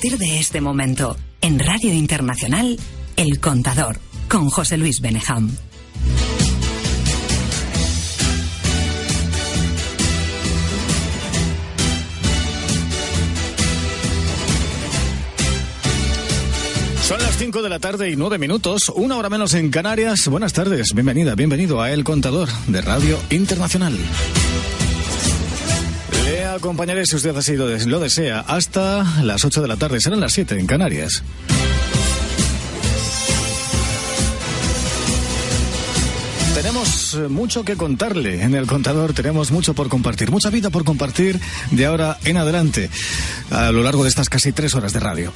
partir de este momento, en Radio Internacional, El Contador, con José Luis Benejam. Son las 5 de la tarde y 9 minutos, una hora menos en Canarias. Buenas tardes, bienvenida, bienvenido a El Contador de Radio Internacional. Le acompañaré, si usted así lo desea, hasta las 8 de la tarde. Serán las 7 en Canarias. Tenemos mucho que contarle en El Contador, tenemos mucho por compartir, mucha vida por compartir de ahora en adelante, a lo largo de estas casi 3 horas de radio.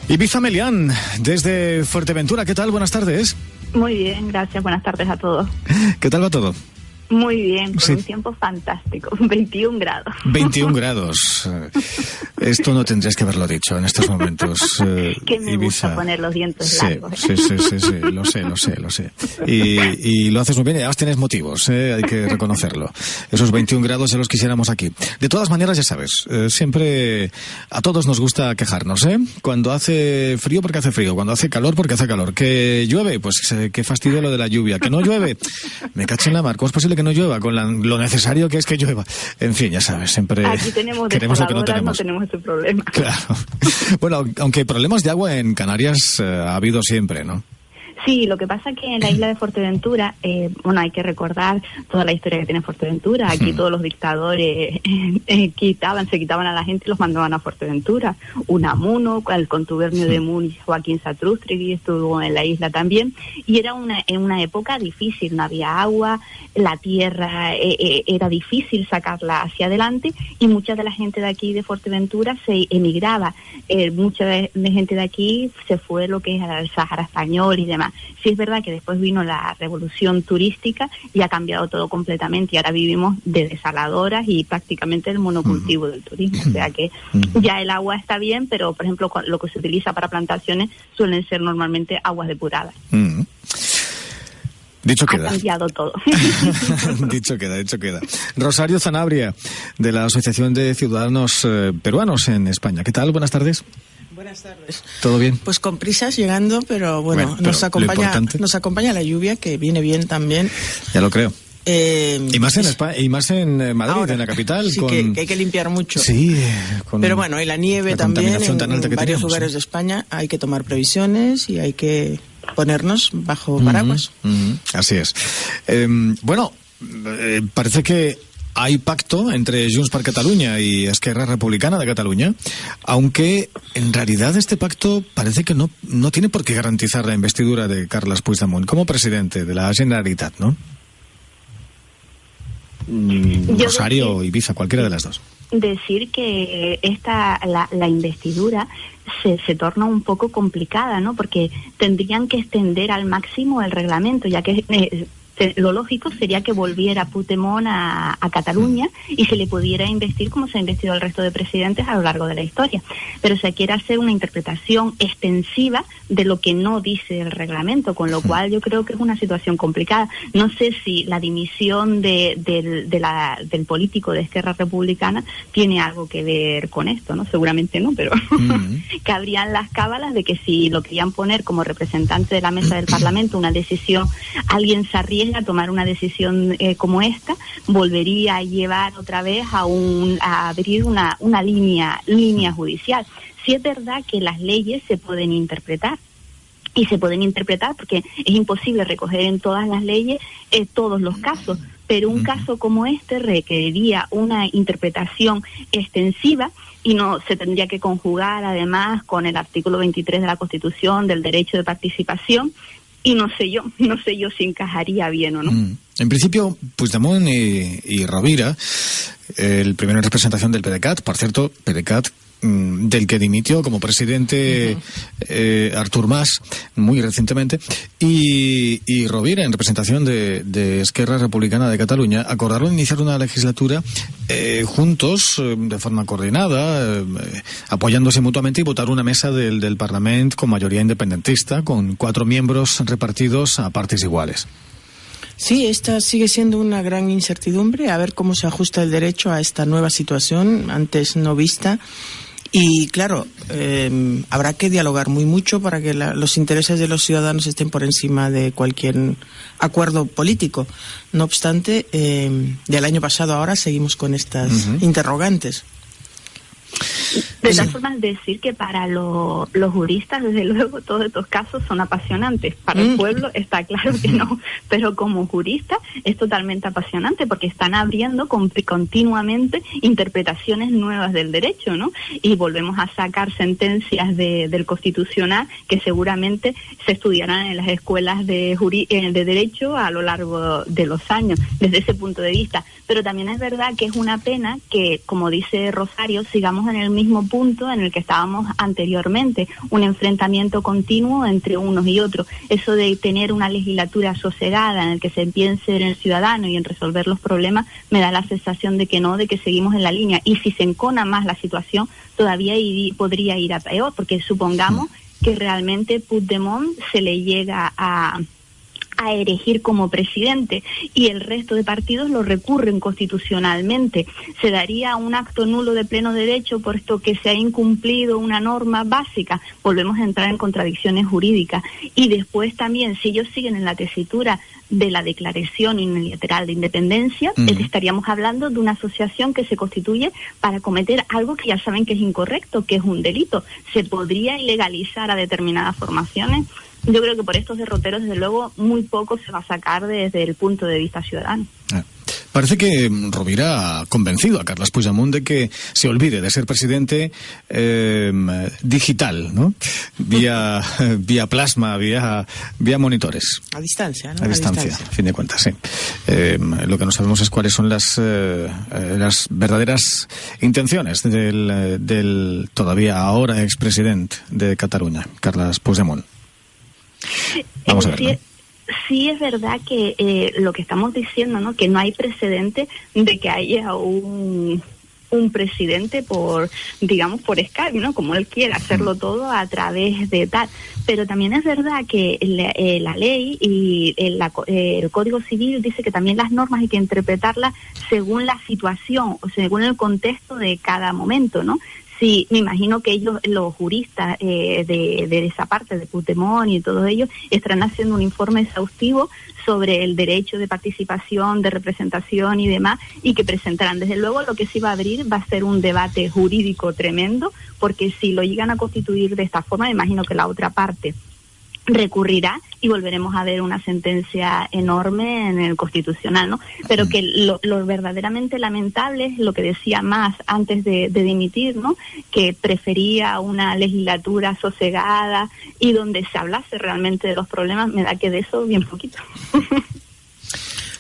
Ibiza Melián, desde Fuerteventura, ¿qué tal? Buenas tardes. Muy bien, gracias, buenas tardes a todos. ¿Qué tal va todo? Muy bien, con sí. Un tiempo fantástico, 21 grados. 21 grados. Esto no tendrías que haberlo dicho en estos momentos. Que me Ibiza. gusta poner los dientes largos. Sí, lo sé. Y lo haces muy bien y además tienes motivos, hay que reconocerlo. Esos 21 grados ya los quisiéramos aquí. De todas maneras, ya sabes, siempre a todos nos gusta quejarnos, ¿eh? Cuando hace frío porque hace frío, cuando hace calor porque hace calor. Que llueve, pues qué fastidio lo de la lluvia. Que no llueve, me cacho en la mar. ¿Cómo es posible que no llueva con lo necesario que es que llueva? En fin, ya sabes, siempre aquí tenemos queremos lo que no tenemos. No tenemos ese problema. Claro. Bueno, aunque problemas de agua en Canarias ha habido siempre, ¿no? Sí, lo que pasa es que en la isla de Fuerteventura, hay que recordar toda la historia que tiene Fuerteventura. Aquí todos los dictadores se quitaban a la gente y los mandaban a Fuerteventura. Unamuno, el contubernio de Múnich, Joaquín Satrústegui, estuvo en la isla también. Y era en una época difícil, no había agua, la tierra era difícil sacarla hacia adelante y mucha de la gente de aquí de Fuerteventura se emigraba. Mucha de gente de aquí se fue lo que es al Sáhara español y demás. Sí es verdad que después vino la revolución turística y ha cambiado todo completamente y ahora vivimos de desaladoras y prácticamente el monocultivo del turismo, o sea que ya el agua está bien, pero por ejemplo lo que se utiliza para plantaciones suelen ser normalmente aguas depuradas. Dicho queda. Ha cambiado todo. Dicho queda. Rosario Zanabria, de la Asociación de Ciudadanos Peruanos en España. ¿Qué tal? Buenas tardes. Buenas tardes. ¿Todo bien? Pues con prisas llegando, pero pero nos acompaña la lluvia, que viene bien también. Ya lo creo. Y más en España, y más en Madrid, ahora, en la capital. Sí, que hay que limpiar mucho. Sí. Pero bueno, y la nieve también en varios lugares de España. Hay que tomar previsiones y hay que ponernos bajo paraguas. Así es. Parece que hay pacto entre Junts per Catalunya y Esquerra Republicana de Cataluña, aunque en realidad este pacto parece que no tiene por qué garantizar la investidura de Carles Puigdemont como presidente de la Generalitat, ¿no? Rosario, Ibiza, cualquiera de las dos. Decir que la investidura se torna un poco complicada, ¿no? Porque tendrían que extender al máximo el reglamento, ya que lo lógico sería que volviera Puigdemont a Cataluña y se le pudiera investir como se ha investido al resto de presidentes a lo largo de la historia. Pero se quiere hacer una interpretación extensiva de lo que no dice el reglamento, con lo cual yo creo que es una situación complicada. No sé si la dimisión del político de Esquerra Republicana tiene algo que ver con esto, ¿no? Seguramente no, pero cabrían las cábalas de que si lo querían poner como representante de la mesa del Parlamento, una decisión, alguien se arriesga a tomar una decisión como esta, volvería a llevar otra vez a abrir una línea judicial. Sí es verdad que las leyes se pueden interpretar, y se pueden interpretar porque es imposible recoger en todas las leyes todos los casos, pero un caso como este requeriría una interpretación extensiva y no se tendría que conjugar además con el artículo 23 de la Constitución del derecho de participación. Y no sé yo si encajaría bien o no. En principio, Puigdemont y Rovira, el primero en representación del PDeCAT, por cierto, PDeCAT del que dimitió como presidente Artur Mas muy recientemente, y Rovira en representación de Esquerra Republicana de Cataluña, acordaron iniciar una legislatura juntos, de forma coordinada, apoyándose mutuamente, y votar una mesa del Parlament con mayoría independentista, con 4 miembros repartidos a partes iguales. Sí, esta sigue siendo una gran incertidumbre, a ver cómo se ajusta el derecho a esta nueva situación, antes no vista. Y claro, habrá que dialogar mucho para que los intereses de los ciudadanos estén por encima de cualquier acuerdo político. No obstante, del año pasado ahora seguimos con estas interrogantes. De todas formas, decir que para los juristas, desde luego, todos estos casos son apasionantes. Para el pueblo está claro que no, pero como jurista es totalmente apasionante porque están abriendo continuamente interpretaciones nuevas del derecho, ¿no? Y volvemos a sacar sentencias del Constitucional que seguramente se estudiarán en las escuelas de derecho a lo largo de los años, desde ese punto de vista. Pero también es verdad que es una pena que, como dice Rosario, sigamos en el mismo punto en el que estábamos anteriormente, un enfrentamiento continuo entre unos y otros. Eso de tener una legislatura sosegada en el que se piense en el ciudadano y en resolver los problemas, me da la sensación de que no, de que seguimos en la línea. Y si se encona más la situación, todavía podría ir a peor, porque supongamos que realmente Puigdemont se le llega a erigir como presidente y el resto de partidos lo recurren constitucionalmente. Se daría un acto nulo de pleno derecho puesto que se ha incumplido una norma básica. Volvemos a entrar en contradicciones jurídicas. Y después también, si ellos siguen en la tesitura de la declaración unilateral de independencia, estaríamos hablando de una asociación que se constituye para cometer algo que ya saben que es incorrecto, que es un delito. ¿Se podría ilegalizar a determinadas formaciones? Yo creo que por estos derroteros, desde luego, muy poco se va a sacar desde el punto de vista ciudadano. Parece que Rovira ha convencido a Carles Puigdemont de que se olvide de ser presidente digital, ¿no? Vía plasma, vía monitores. A distancia, ¿no? A distancia, a fin de cuentas, sí. Lo que no sabemos es cuáles son las verdaderas intenciones del todavía ahora expresidente de Cataluña, Carles Puigdemont. Vamos a ver, ¿no? Sí es verdad que lo que estamos diciendo, ¿no? Que no hay precedente de que haya un presidente por Skype, ¿no? Como él quiere hacerlo todo a través de tal. Pero también es verdad que la ley y el Código Civil dice que también las normas hay que interpretarlas según la situación o según el contexto de cada momento, ¿no? Sí, me imagino que ellos, los juristas de esa parte, de Puigdemont y todos ellos, estarán haciendo un informe exhaustivo sobre el derecho de participación, de representación y demás, y que presentarán. Desde luego lo que sí va a abrir va a ser un debate jurídico tremendo, porque si lo llegan a constituir de esta forma, me imagino que la otra parte recurrirá y volveremos a ver una sentencia enorme en el Constitucional, ¿no? Pero que lo verdaderamente lamentable es lo que decía más antes de dimitir, ¿no? Que prefería una legislatura sosegada y donde se hablase realmente de los problemas. Me da que de eso bien poquito.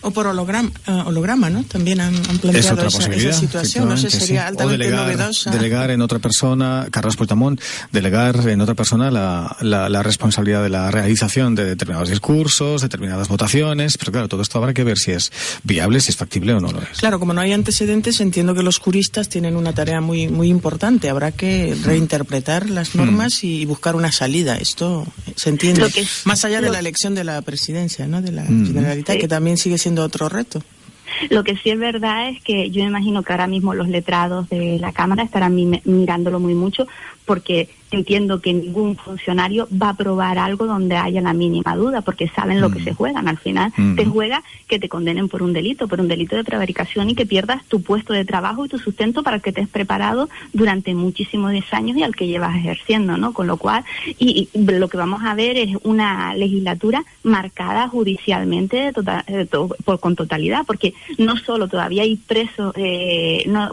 O por holograma, ¿no? También han planteado esa situación. No sé, sería altamente novedosa. Delegar en otra persona, Carles Puigdemont, delegar en otra persona la responsabilidad de la realización de determinados discursos, determinadas votaciones, pero claro, todo esto habrá que ver si es viable, si es factible o no lo es. Claro, como no hay antecedentes, entiendo que los juristas tienen una tarea muy, muy importante. Habrá que reinterpretar las normas y buscar una salida. Esto se entiende. Más allá de la elección de la presidencia, ¿no? De la Generalitat, que también sigue siendo otro reto. Lo que sí es verdad es que yo me imagino que ahora mismo los letrados de la Cámara estarán mirándolo muy mucho, porque entiendo que ningún funcionario va a aprobar algo donde haya la mínima duda, porque saben lo que se juegan. Al final te juega que te condenen por un delito de prevaricación y que pierdas tu puesto de trabajo y tu sustento para que estés preparado durante muchísimos años y al que llevas ejerciendo, ¿no? Con lo cual, y lo que vamos a ver es una legislatura marcada judicialmente con totalidad, porque no solo todavía hay presos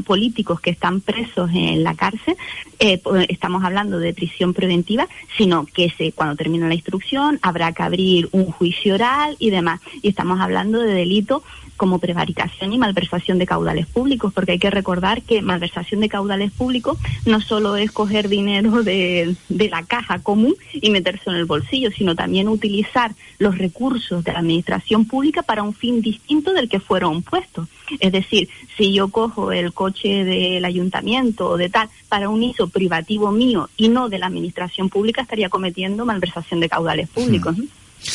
políticos que están presos en la cárcel, estamos hablando de prisión preventiva, sino que cuando termine la instrucción habrá que abrir un juicio oral y demás. Y estamos hablando de delitos como prevaricación y malversación de caudales públicos, porque hay que recordar que malversación de caudales públicos no solo es coger dinero de la caja común y meterse en el bolsillo, sino también utilizar los recursos de la administración pública para un fin distinto del que fueron puestos. Es decir, si yo cojo el coche del ayuntamiento o de tal para un uso privativo mío y no de la administración pública, estaría cometiendo malversación de caudales públicos, ¿no?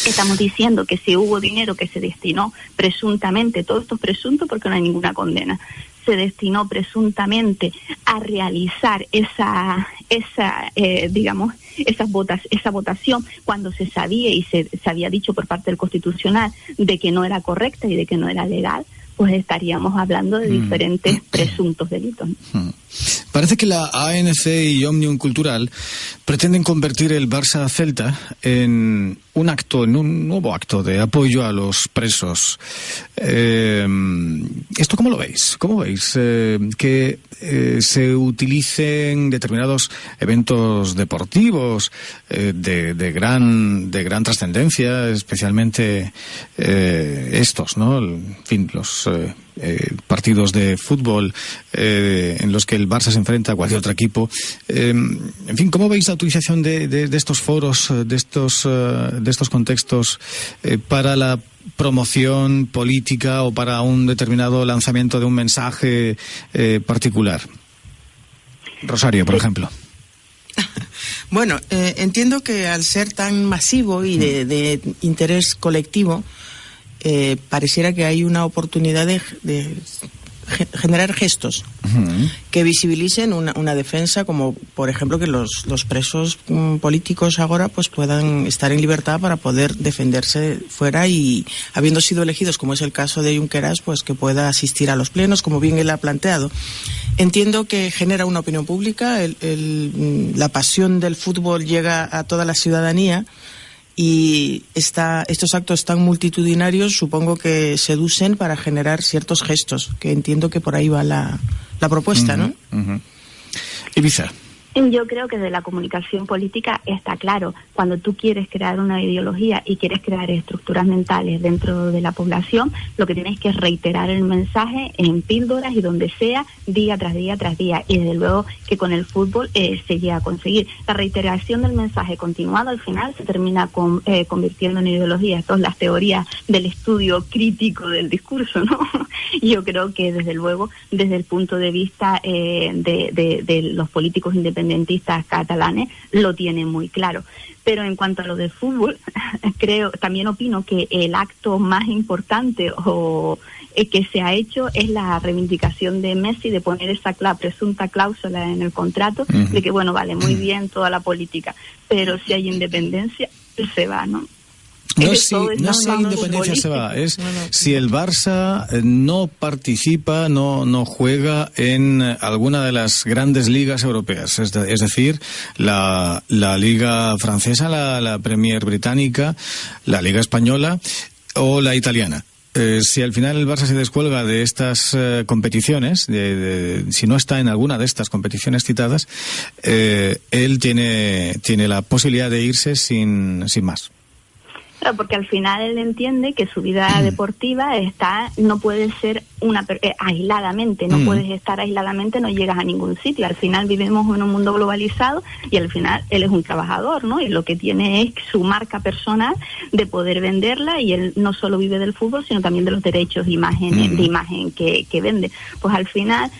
Estamos diciendo que si hubo dinero que se destinó presuntamente, todo esto es presunto porque no hay ninguna condena, se destinó presuntamente a realizar esa votación cuando se sabía y se había dicho por parte del Constitucional de que no era correcta y de que no era legal, pues estaríamos hablando de diferentes presuntos delitos. Parece que la ANC y Òmnium Cultural pretenden convertir el Barça-Celta en un nuevo acto de apoyo a los presos. ¿Esto cómo lo veis? ¿Cómo veis que se utilicen determinados eventos deportivos de gran trascendencia, especialmente estos, ¿no? En fin, los partidos de fútbol en los que el Barça se enfrenta a cualquier otro equipo. En fin, ¿cómo veis la utilización de estos foros, de estos contextos para la promoción política o para un determinado lanzamiento de un mensaje particular? Rosario, por ejemplo. Bueno, entiendo que al ser tan masivo y de interés colectivo, pareciera que hay una oportunidad de generar gestos que visibilicen una defensa, como por ejemplo que los presos políticos ahora pues puedan estar en libertad para poder defenderse fuera, y habiendo sido elegidos, como es el caso de Junqueras, pues que pueda asistir a los plenos, como bien él ha planteado. Entiendo que genera una opinión pública, la pasión del fútbol llega a toda la ciudadanía, y estos actos tan multitudinarios supongo que seducen para generar ciertos gestos, que entiendo que por ahí va la propuesta, ¿no? Ibiza. Yo creo que de la comunicación política está claro, cuando tú quieres crear una ideología y quieres crear estructuras mentales dentro de la población, lo que tienes que es reiterar el mensaje en píldoras y donde sea, día tras día tras día, y desde luego que con el fútbol se llega a conseguir. La reiteración del mensaje continuado al final se termina convirtiendo en ideología. Esto es las teorías del estudio crítico del discurso, ¿no? Yo creo que desde luego, desde el punto de vista de los políticos independentistas catalanes, lo tienen muy claro. Pero en cuanto a lo del fútbol, también opino que el acto más importante que se ha hecho es la reivindicación de Messi, de poner esa presunta cláusula en el contrato, de que bueno, vale muy bien toda la política, pero si hay independencia, se va, ¿no? No si hay independencia se va, si el Barça no participa, no juega en alguna de las grandes ligas europeas, es decir, la liga francesa, la Premier británica, la liga española o la italiana. Si al final el Barça se descuelga de estas competiciones, si no está en alguna de estas competiciones citadas, él tiene la posibilidad de irse sin más. Claro, porque al final él entiende que su vida deportiva no puede ser aisladamente, no puedes estar aisladamente, no llegas a ningún sitio. Al final vivimos en un mundo globalizado y al final él es un trabajador, ¿no? Y lo que tiene es su marca personal de poder venderla, y él no solo vive del fútbol, sino también de los derechos de imagen que vende. Pues al final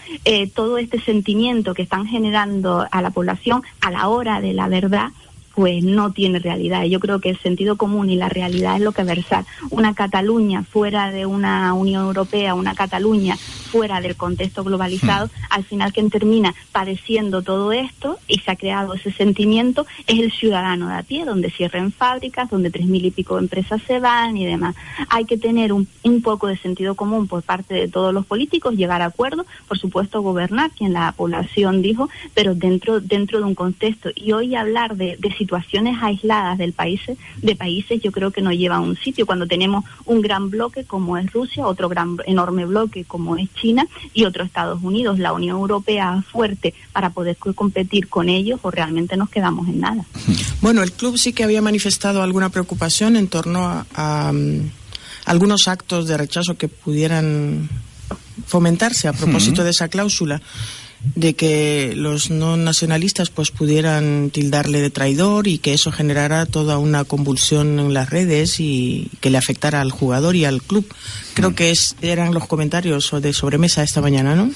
todo este sentimiento que están generando a la población a la hora de la verdad, pues no tiene realidad. Yo creo que el sentido común y la realidad es lo que versar. Una Cataluña fuera de una Unión Europea, una Cataluña fuera del contexto globalizado, al final quien termina padeciendo todo esto y se ha creado ese sentimiento es el ciudadano de a pie, donde cierren fábricas, donde 3.000 y pico empresas se van y demás. Hay que tener un poco de sentido común por parte de todos los políticos, llegar a acuerdos, por supuesto gobernar, quien la población dijo, pero dentro de un contexto. Y hoy hablar de situaciones aisladas de países, yo creo que nos lleva a un sitio, cuando tenemos un gran bloque como es Rusia, otro enorme bloque como es China y otro Estados Unidos, la Unión Europea fuerte para poder competir con ellos, o realmente nos quedamos en nada. Bueno, el club sí que había manifestado alguna preocupación en torno a algunos actos de rechazo que pudieran fomentarse a propósito de esa cláusula, de que los no nacionalistas pues pudieran tildarle de traidor y que eso generara toda una convulsión en las redes y que le afectara al jugador y al club. Creo que eran los comentarios de sobremesa esta mañana, ¿no?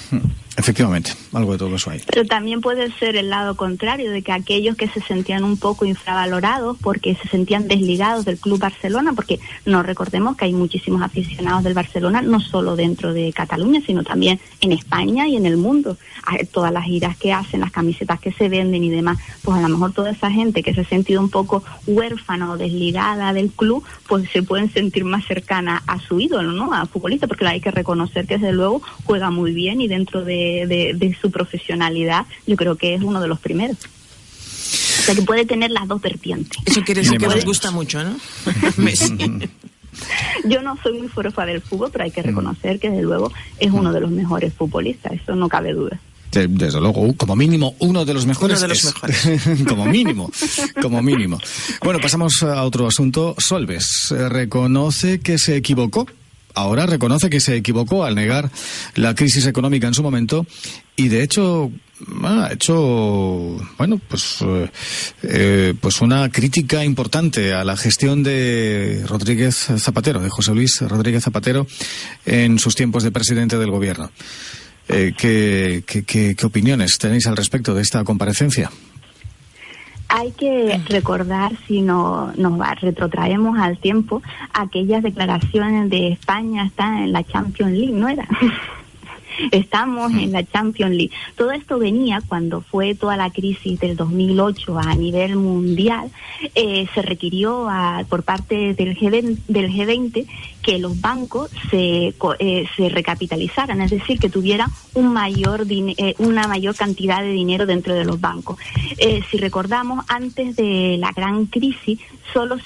Efectivamente, algo de todo eso hay. Pero también puede ser el lado contrario, de que aquellos que se sentían un poco infravalorados porque se sentían desligados del Club Barcelona, porque no recordemos que hay muchísimos aficionados del Barcelona, no solo dentro de Cataluña, sino también en España y en el mundo. Todas las giras que hacen, las camisetas que se venden y demás, pues a lo mejor toda esa gente que se ha sentido un poco huérfana o desligada del club, pues se pueden sentir más cercana a su ídolo, ¿no? A futbolista, porque hay que reconocer que desde luego juega muy bien y dentro de su profesionalidad yo creo que es uno de los primeros. O sea que puede tener las dos vertientes. Eso quiere decir que les gusta mucho, ¿no? Messi. Yo no soy muy fuerte del fútbol, pero hay que reconocer que desde luego es uno de los mejores futbolistas, eso no cabe duda. Desde luego, como mínimo, uno de los mejores. Uno de los mejores. Como mínimo, como mínimo. Bueno, pasamos a otro asunto. Solbes reconoce que se equivocó. Ahora reconoce que se equivocó al negar la crisis económica en su momento y, de hecho, ha hecho, bueno, pues una crítica importante a la gestión de Rodríguez Zapatero, de José Luis Rodríguez Zapatero, en sus tiempos de presidente del gobierno. ¿Qué opiniones tenéis al respecto de esta comparecencia? Hay que recordar, si nos retrotraemos al tiempo, aquellas declaraciones de España está en la Champions League, ¿no era? Estamos en la Champions League. Todo esto venía cuando fue toda la crisis del 2008 a nivel mundial. Se requirió por parte del G20 que los bancos se recapitalizaran, es decir, que tuvieran una mayor cantidad de dinero dentro de los bancos. Si recordamos, antes de la gran crisis, solo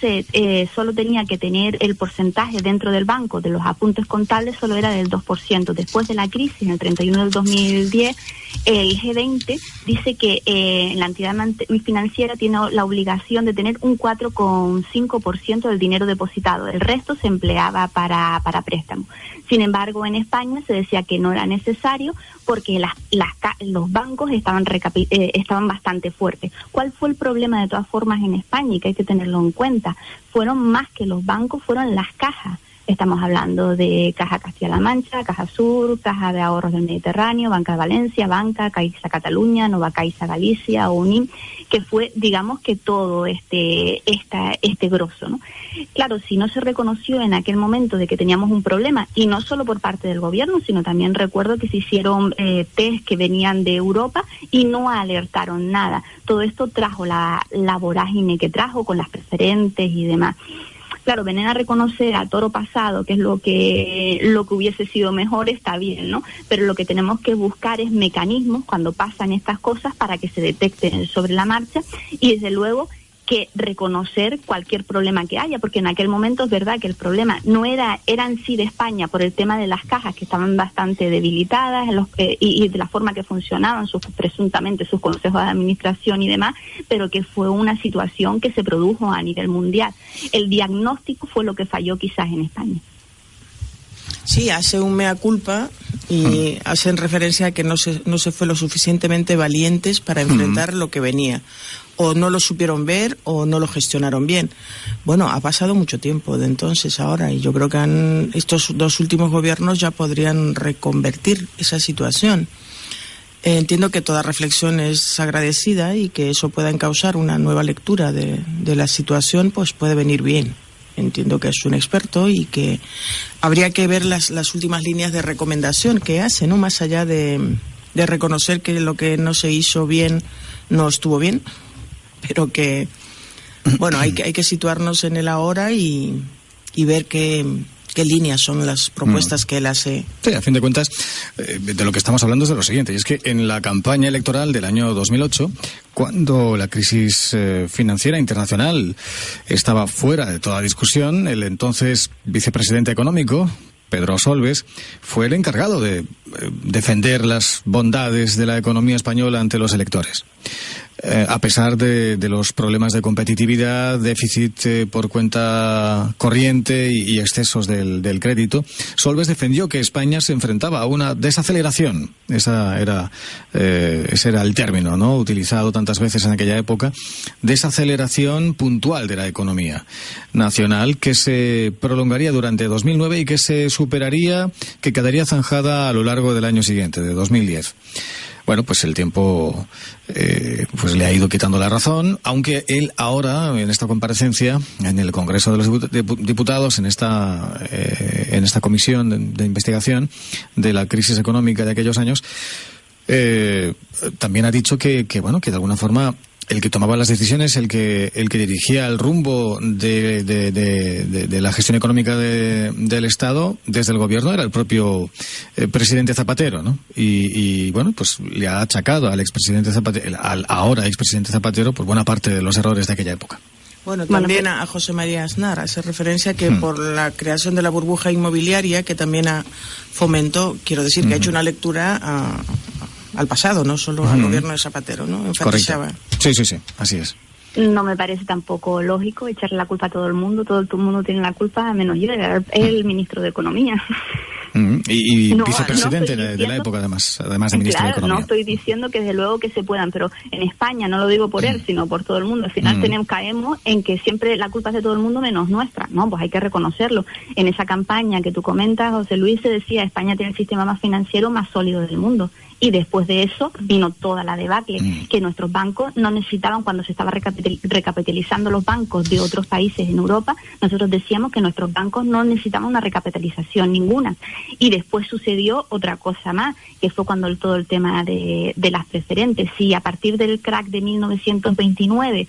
tenía que tener el porcentaje dentro del banco de los apuntes contables, solo era del 2%. Después de la crisis, en el 31 del 2010, el G20 dice que la entidad financiera tiene la obligación de tener un 4,5% del dinero depositado. El resto se empleaba para préstamos. Sin embargo, en España se decía que no era necesario porque los bancos estaban bastante fuertes. ¿Cuál fue el problema de todas formas en España? Y que hay que tenerlo en cuenta. Fueron más que los bancos, fueron las cajas. Estamos hablando de Caja Castilla-La Mancha, Caja Sur, Caja de Ahorros del Mediterráneo, Banca de Valencia, Banca, Caixa Cataluña, Nova Caixa Galicia, UNIM, que fue, digamos, que todo este grosso, ¿no? Claro, si no se reconoció en aquel momento de que teníamos un problema, y no solo por parte del gobierno, sino también recuerdo que se hicieron test que venían de Europa y no alertaron nada. Todo esto trajo la vorágine que trajo con las preferentes y demás. Claro, venir a reconocer a toro pasado, que es lo que hubiese sido mejor, está bien, ¿no? Pero lo que tenemos que buscar es mecanismos cuando pasan estas cosas para que se detecten sobre la marcha y, desde luego, que reconocer cualquier problema que haya, porque en aquel momento es verdad que el problema no era en sí de España por el tema de las cajas que estaban bastante debilitadas y de la forma que funcionaban presuntamente sus consejos de administración y demás, pero que fue una situación que se produjo a nivel mundial. El diagnóstico fue lo que falló quizás en España. Sí, hace un mea culpa y hacen referencia a que no se fue lo suficientemente valientes para enfrentar lo que venía. O no lo supieron ver o no lo gestionaron bien. Bueno, ha pasado mucho tiempo de entonces ahora y yo creo que estos dos últimos gobiernos ya podrían reconvertir esa situación. Entiendo que toda reflexión es agradecida y que eso pueda encauzar una nueva lectura de la situación, pues puede venir bien. Entiendo que es un experto y que habría que ver las últimas líneas de recomendación que hace, ¿no? Más allá de reconocer que lo que no se hizo bien no estuvo bien, pero que, bueno, hay que situarnos en el ahora y ver qué líneas son las propuestas que él hace. Sí, a fin de cuentas, de lo que estamos hablando es de lo siguiente, y es que en la campaña electoral del año 2008, cuando la crisis financiera internacional estaba fuera de toda discusión, el entonces vicepresidente económico, Pedro Solbes, fue el encargado de defender las bondades de la economía española ante los electores. a pesar de los problemas de competitividad, déficit por cuenta corriente y excesos del crédito. Solbes defendió que España se enfrentaba a una desaceleración. Ese era el término, ¿no?, utilizado tantas veces en aquella época. Desaceleración puntual de la economía nacional que se prolongaría durante 2009 y que se superaría, que quedaría zanjada a lo largo del año siguiente, de 2010. Bueno, pues el tiempo pues le ha ido quitando la razón, aunque él ahora, en esta comparecencia, en el Congreso de los Diputados, en esta comisión de investigación de la crisis económica de aquellos años, también ha dicho que de alguna forma el que tomaba las decisiones, el que dirigía el rumbo de la gestión económica del Estado desde el gobierno era el propio presidente Zapatero, ¿no? Y bueno, pues le ha achacado al expresidente Zapatero, al ahora expresidente Zapatero, por buena parte de los errores de aquella época. Bueno, también a José María Aznar hace referencia que por la creación de la burbuja inmobiliaria, que también fomentó, quiero decir, que ha hecho una lectura al pasado, no solo al gobierno de Zapatero, ¿no? Enfatizaba. Correcto. Sí, así es. No me parece tampoco lógico echarle la culpa a todo el mundo tiene la culpa, menos yo, era el ministro de Economía. Y vicepresidente de la época, además de ministro de Economía. No estoy diciendo que desde luego que se puedan, pero en España, no lo digo por él, sino por todo el mundo, al final caemos en que siempre la culpa es de todo el mundo menos nuestra, ¿no? Pues hay que reconocerlo. En esa campaña que tú comentas, José Luis, se decía, España tiene el sistema más financiero más sólido del mundo. Y después de eso vino toda la debacle, que nuestros bancos no necesitaban, cuando se estaba recapitalizando los bancos de otros países en Europa, nosotros decíamos que nuestros bancos no necesitaban una recapitalización ninguna. Y después sucedió otra cosa más, que fue cuando todo el tema de las preferentes. Si a partir del crack de 1929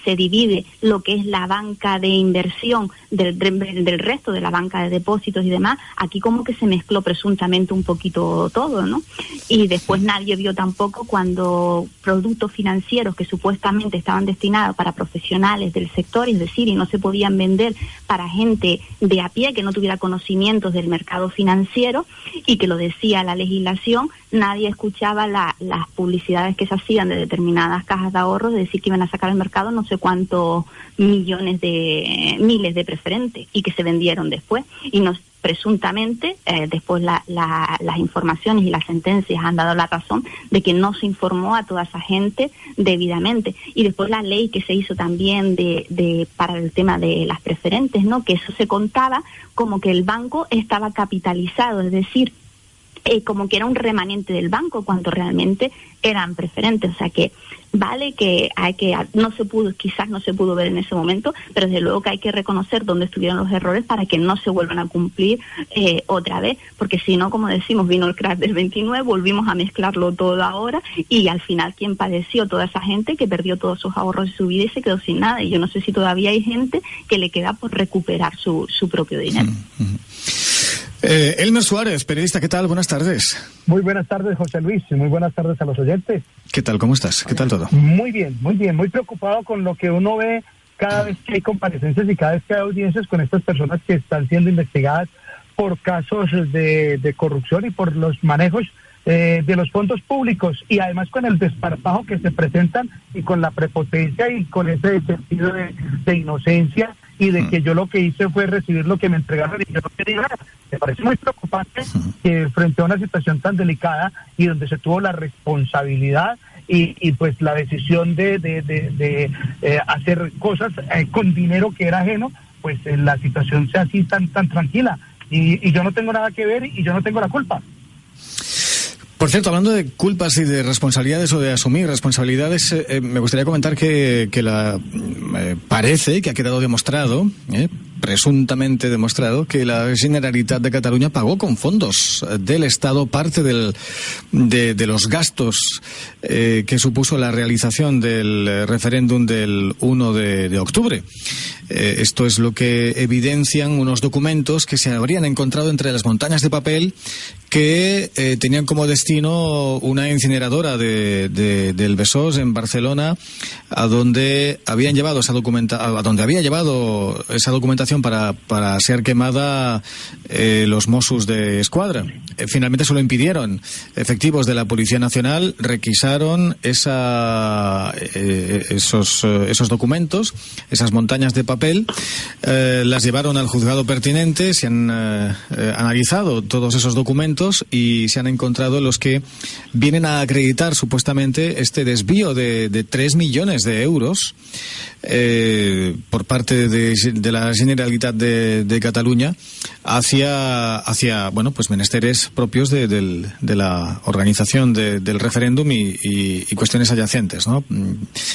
se divide lo que es la banca de inversión del resto de la banca de depósitos y demás, aquí como que se mezcló presuntamente un poquito todo, ¿no? Y después nadie vio tampoco cuando productos financieros que supuestamente estaban destinados para profesionales del sector, es decir, y no se podían vender para gente de a pie que no tuviera conocimientos del mercado financiero, y que lo decía la legislación, nadie escuchaba las publicidades que se hacían de determinadas cajas de ahorros de decir que iban a sacar al mercado no sé cuántos miles de preferentes y que se vendieron después. Y presuntamente, después las informaciones y las sentencias han dado la razón de que no se informó a toda esa gente debidamente. Y después la ley que se hizo también para el tema de las preferentes, ¿no? Que eso se contaba como que el banco estaba capitalizado, es decir, como que era un remanente del banco cuando realmente eran preferentes. O sea que vale que quizás no se pudo ver en ese momento, pero desde luego que hay que reconocer dónde estuvieron los errores para que no se vuelvan a cumplir otra vez, porque si no, como decimos, vino el crash del 29, volvimos a mezclarlo todo ahora, y al final ¿quién padeció? Toda esa gente que perdió todos sus ahorros de su vida y se quedó sin nada, y yo no sé si todavía hay gente que le queda por recuperar su propio dinero. Elmer Suárez, periodista, ¿qué tal? Buenas tardes. Muy buenas tardes, José Luis, y muy buenas tardes a los oyentes. ¿Qué tal? ¿Cómo estás? ¿Qué tal todo? Muy bien, muy preocupado con lo que uno ve cada vez que hay comparecencias y cada vez que hay audiencias con estas personas que están siendo investigadas por casos de corrupción y por los manejos de los fondos públicos, y además con el desparpajo que se presentan y con la prepotencia y con ese sentido de inocencia y de que yo lo que hice fue recibir lo que me entregaron y yo no quería nada. Me parece muy preocupante que frente a una situación tan delicada y donde se tuvo la responsabilidad y pues la decisión de hacer cosas con dinero que era ajeno, pues la situación sea así tan tranquila, y yo no tengo nada que ver y yo no tengo la culpa. Por cierto, hablando de culpas y de responsabilidades o de asumir responsabilidades, me gustaría comentar que parece que ha quedado demostrado, presuntamente demostrado, que la Generalitat de Cataluña pagó con fondos del Estado parte de los gastos que supuso la realización del referéndum del 1 de octubre. Esto es lo que evidencian unos documentos que se habrían encontrado entre las montañas de papel que tenían como destino una incineradora del Besòs en Barcelona, a donde habían llevado esa documentación documentación para ser quemada los Mossos de Escuadra. Finalmente se lo impidieron. Efectivos de la Policía Nacional requisaron esos documentos, esas montañas de papel, las llevaron al juzgado pertinente, se han analizado todos esos documentos y se han encontrado los que vienen a acreditar supuestamente este desvío de 3 millones de euros por parte de la Generalitat de Cataluña hacia bueno, pues menesteres propios de la organización del referéndum y cuestiones adyacentes, ¿no?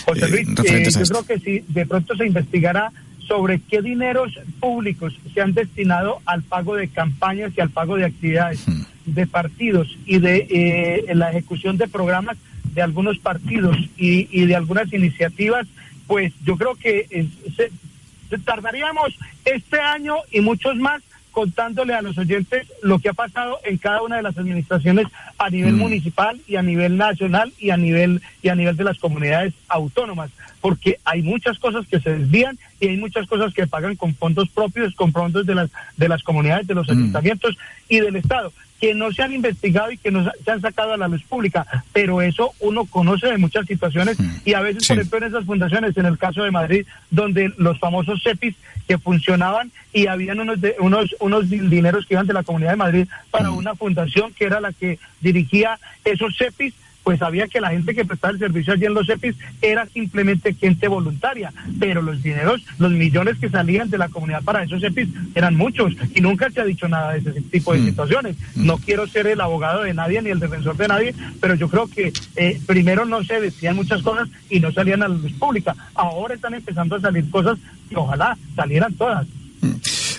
José Luis, yo creo que si de pronto se investigará sobre qué dineros públicos se han destinado al pago de campañas y al pago de actividades de partidos y de la ejecución de programas de algunos partidos y de algunas iniciativas, pues yo creo que tardaríamos este año y muchos más contándole a los oyentes lo que ha pasado en cada una de las administraciones a nivel municipal y a nivel nacional y a nivel de las comunidades autónomas, porque hay muchas cosas que se desvían y hay muchas cosas que pagan con fondos propios, con fondos de las comunidades, de los ayuntamientos y del Estado, que no se han investigado y que no se han sacado a la luz pública, pero eso uno conoce de muchas situaciones y a veces, por ejemplo, en esas fundaciones, en el caso de Madrid, donde los famosos CEPIs que funcionaban y habían unos dineros que iban de la Comunidad de Madrid para una fundación que era la que dirigía esos CEPIs, pues sabía que la gente que prestaba el servicio allí en los CEPIs era simplemente gente voluntaria, pero los dineros, los millones que salían de la comunidad para esos CEPIs eran muchos y nunca se ha dicho nada de ese tipo de situaciones. No quiero ser el abogado de nadie ni el defensor de nadie, pero yo creo que primero no se decían muchas cosas y no salían a la luz pública. Ahora están empezando a salir cosas y ojalá salieran todas.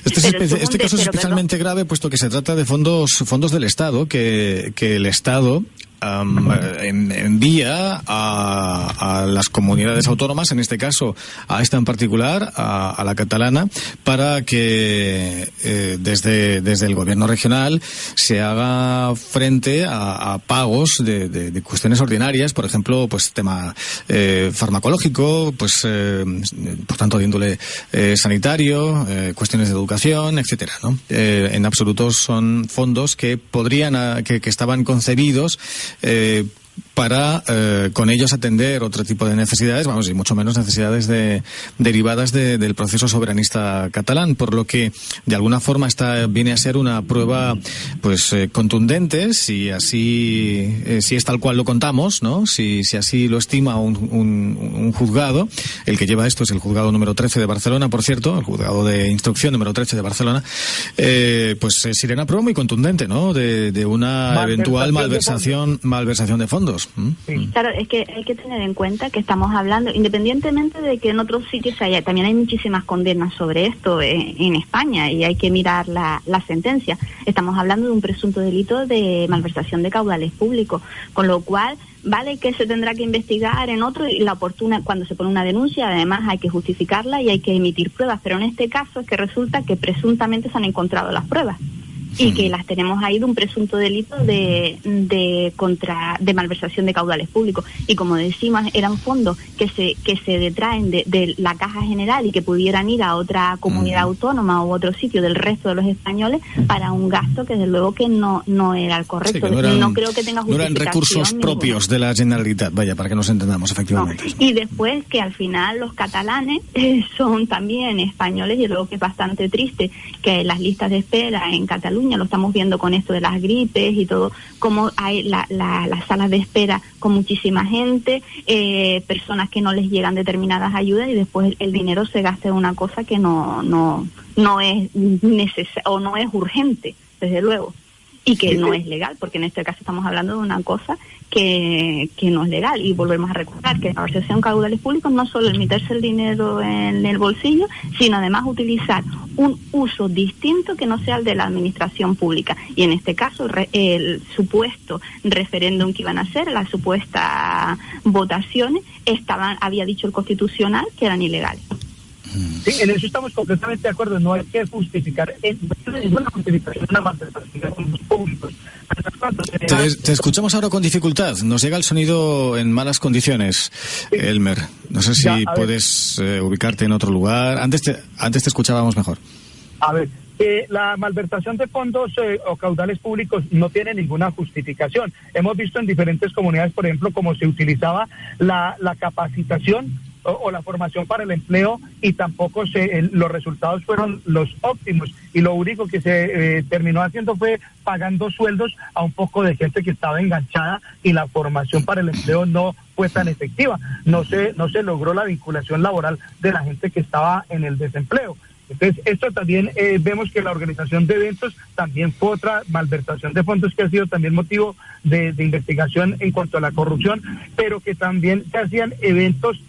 Este caso es especialmente grave puesto que se trata de fondos del Estado que el Estado envía a las comunidades autónomas, en este caso a esta en particular, a la catalana, para que desde el gobierno regional se haga frente a pagos de cuestiones ordinarias, por ejemplo, pues tema farmacológico, pues por tanto de índole sanitario, cuestiones de educación, etcétera, ¿no? En absoluto son fondos que que estaban concebidos para con ellos atender otro tipo de necesidades, vamos, y mucho menos necesidades derivadas del proceso soberanista catalán, por lo que de alguna forma esta viene a ser una prueba pues contundente, si es tal cual lo contamos, ¿no? Si así lo estima un juzgado. El que lleva esto es el juzgado número 13 de Barcelona, por cierto, el juzgado de instrucción número 13 de Barcelona, pues sería una prueba muy contundente, ¿no? De una eventual malversación de fondos. Sí. Claro, es que hay que tener en cuenta que estamos hablando, independientemente de que en otros sitios también hay muchísimas condenas sobre esto en España y hay que mirar la sentencia. Estamos hablando de un presunto delito de malversación de caudales públicos, con lo cual vale que se tendrá que investigar en otro y la oportuna, cuando se pone una denuncia, además hay que justificarla y hay que emitir pruebas, pero en este caso es que resulta que presuntamente se han encontrado las pruebas y que las tenemos ahí de un presunto delito de malversación de caudales públicos. Y como decimos, eran fondos que se detraen de la caja general y que pudieran ir a otra comunidad autónoma u otro sitio del resto de los españoles para un gasto que desde luego que no era el correcto. Sí, no creo que tenga justificación. No eran recursos propios de la Generalitat, vaya, para que nos entendamos, efectivamente. No. Y después que al final los catalanes son también españoles, y luego que es bastante triste que las listas de espera en Cataluña, lo estamos viendo con esto de las gripes y todo, como hay las salas de espera con muchísima gente, personas que no les llegan determinadas ayudas y después el dinero se gasta en una cosa que no es necesaria o no es urgente, desde luego, y que no es legal, porque en este caso estamos hablando de una cosa que no es legal. Y volvemos a recordar que la malversación de caudales públicos no solo el meterse el dinero en el bolsillo, sino además utilizar un uso distinto que no sea el de la administración pública. Y en este caso el supuesto referéndum que iban a hacer, las supuestas votaciones, había dicho el Constitucional que eran ilegales. Sí, en eso estamos completamente de acuerdo. No hay que justificar ninguna justificación de la malversación de fondos públicos. Te escuchamos ahora con dificultad. Nos llega el sonido en malas condiciones, sí. Elmer. No sé si puedes ubicarte en otro lugar. Antes te escuchábamos mejor. A ver, la malversación de fondos o caudales públicos no tiene ninguna justificación. Hemos visto en diferentes comunidades, por ejemplo, cómo se utilizaba la capacitación o la formación para el empleo y tampoco los resultados fueron los óptimos, y lo único que se terminó haciendo fue pagando sueldos a un poco de gente que estaba enganchada, y la formación para el empleo no fue tan efectiva. No se logró la vinculación laboral de la gente que estaba en el desempleo. Entonces, esto también vemos que la organización de eventos también fue otra malversación de fondos que ha sido también motivo de investigación en cuanto a la corrupción, pero que también se hacían eventos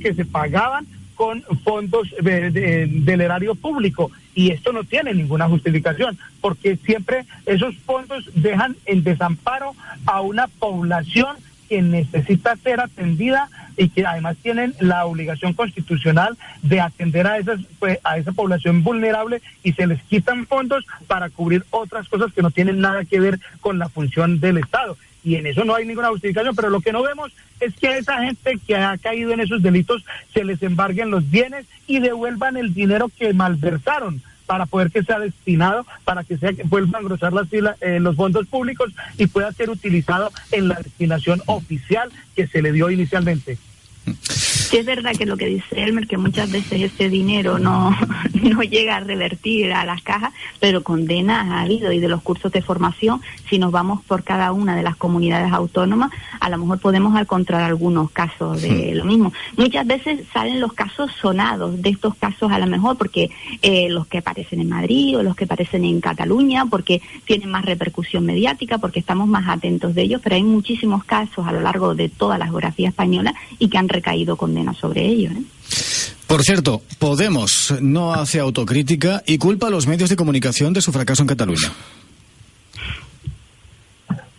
que se pagaban con fondos del erario público, y esto no tiene ninguna justificación, porque siempre esos fondos dejan en desamparo a una población que necesita ser atendida y que además tienen la obligación constitucional de atender a esa población vulnerable, y se les quitan fondos para cubrir otras cosas que no tienen nada que ver con la función del Estado. Y en eso no hay ninguna justificación, pero lo que no vemos es que a esa gente que ha caído en esos delitos se les embarguen los bienes y devuelvan el dinero que malversaron, para poder que sea destinado, para que vuelvan a engrosar los fondos públicos y pueda ser utilizado en la destinación oficial que se le dio inicialmente. Sí, es verdad que lo que dice Elmer, que muchas veces ese dinero no llega a revertir a las cajas, pero condenas ha habido, y de los cursos de formación, si nos vamos por cada una de las comunidades autónomas, a lo mejor podemos encontrar algunos casos de lo mismo. Muchas veces salen los casos sonados de estos casos, a lo mejor porque los que aparecen en Madrid o los que aparecen en Cataluña, porque tienen más repercusión mediática, porque estamos más atentos de ellos, pero hay muchísimos casos a lo largo de toda la geografía española y que han recaído condenas sobre ellos. Por cierto, Podemos no hace autocrítica y culpa a los medios de comunicación de su fracaso en Cataluña.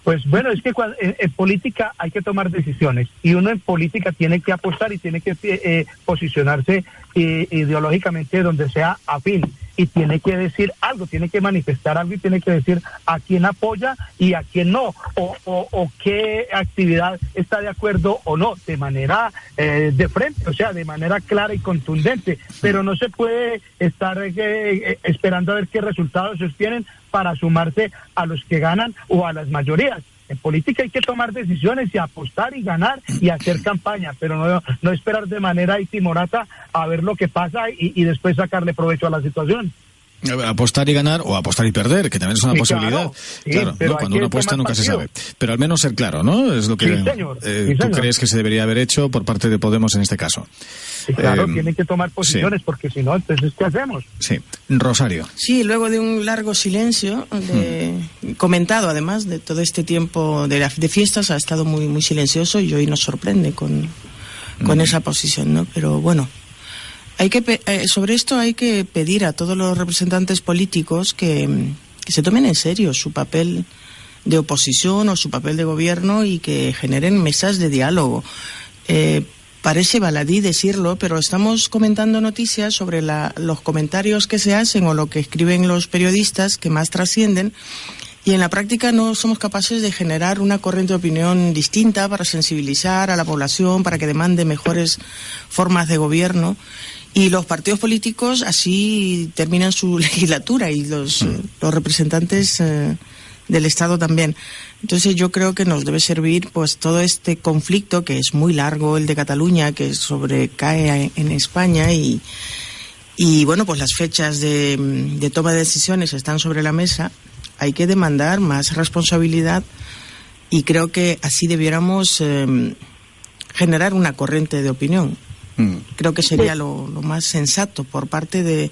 Pues bueno, es que en política hay que tomar decisiones, y uno en política tiene que apostar y tiene que posicionarse ideológicamente donde sea afín, y tiene que decir algo, tiene que manifestar algo, y tiene que decir a quién apoya y a quién no, o qué actividad está de acuerdo o no, de manera de frente, o sea, de manera clara y contundente, pero no se puede estar esperando a ver qué resultados se obtienen para sumarse a los que ganan o a las mayorías. En política hay que tomar decisiones y apostar y ganar y hacer campaña, pero no esperar de manera timorata a ver lo que pasa y después sacarle provecho a la situación. Apostar y ganar, o apostar y perder, que también es una posibilidad. Claro, ¿no? Cuando uno apuesta nunca se sabe. Pero al menos ser claro, ¿no? Es lo que tú crees que se debería haber hecho por parte de Podemos en este caso. Sí, claro, tienen que tomar posiciones, porque si no, entonces, ¿qué hacemos? Sí. Rosario. Sí, luego de un largo silencio, comentado además de todo este tiempo de fiestas, ha estado muy, muy silencioso, y hoy nos sorprende con esa posición, ¿no? Pero bueno, sobre esto hay que pedir a todos los representantes políticos que se tomen en serio su papel de oposición o su papel de gobierno, y que generen mesas de diálogo. Parece baladí decirlo, pero estamos comentando noticias sobre los comentarios que se hacen o lo que escriben los periodistas que más trascienden, y en la práctica no somos capaces de generar una corriente de opinión distinta para sensibilizar a la población, para que demande mejores formas de gobierno. Y los partidos políticos así terminan su legislatura, y los representantes del Estado también. Entonces yo creo que nos debe servir pues todo este conflicto, que es muy largo, el de Cataluña, que sobrecae en España, y bueno, pues las fechas de toma de decisiones están sobre la mesa. Hay que demandar más responsabilidad, y creo que así debiéramos generar una corriente de opinión. Creo que sería lo más sensato por parte de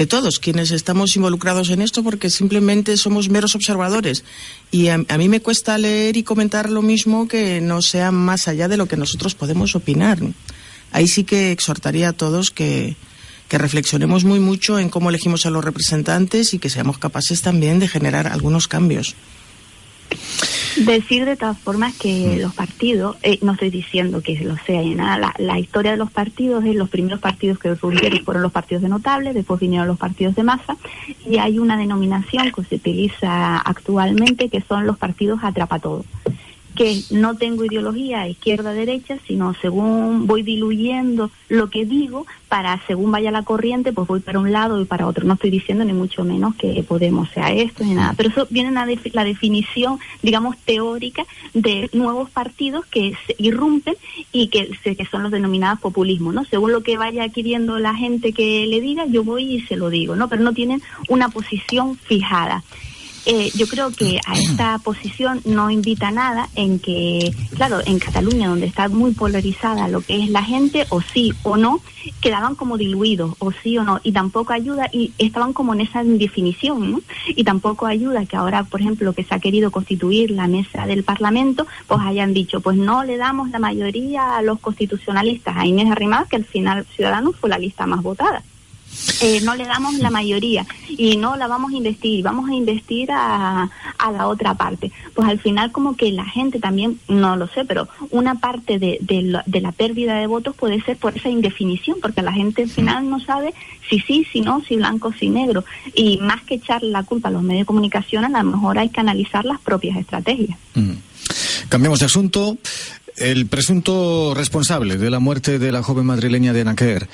todos quienes estamos involucrados en esto, porque simplemente somos meros observadores, y a mí me cuesta leer y comentar lo mismo que no sea más allá de lo que nosotros podemos opinar. Ahí sí que exhortaría a todos que reflexionemos muy mucho en cómo elegimos a los representantes, y que seamos capaces también de generar algunos cambios. Decir de todas formas que los partidos, no estoy diciendo que lo sea y nada, la historia de los partidos es los primeros partidos que surgieron fueron los partidos de notables, después vinieron los partidos de masa, y hay una denominación que se utiliza actualmente que son los partidos atrapatodos, que no tengo ideología izquierda-derecha, sino según voy diluyendo lo que digo, para según vaya la corriente, pues voy para un lado y para otro. No estoy diciendo ni mucho menos que Podemos sea esto ni nada, pero eso viene la definición, digamos, teórica de nuevos partidos que se irrumpen y que son los denominados populismos, ¿no? Según lo que vaya queriendo la gente que le diga, yo voy y se lo digo, ¿no? Pero no tienen una posición fijada. Yo creo que a esta posición no invita nada en que, claro, en Cataluña, donde está muy polarizada lo que es la gente, o sí o no, quedaban como diluidos, o sí o no, y tampoco ayuda, y estaban como en esa indefinición, ¿no? Y tampoco ayuda que ahora, por ejemplo, que se ha querido constituir la mesa del Parlamento, pues hayan dicho, pues no le damos la mayoría a los constitucionalistas, a Inés Arrimadas, que al final Ciudadanos fue la lista más votada. No le damos la mayoría y no la vamos a investir, vamos a investir a la otra parte. Pues al final como que la gente también, no lo sé, pero una parte de la pérdida de votos puede ser por esa indefinición, porque la gente al final no sabe si sí, si no, si blanco, si negro. Y más que echarle la culpa a los medios de comunicación, a lo mejor hay que analizar las propias estrategias. Cambiamos de asunto. El presunto responsable de la muerte de la joven madrileña Diana Quer,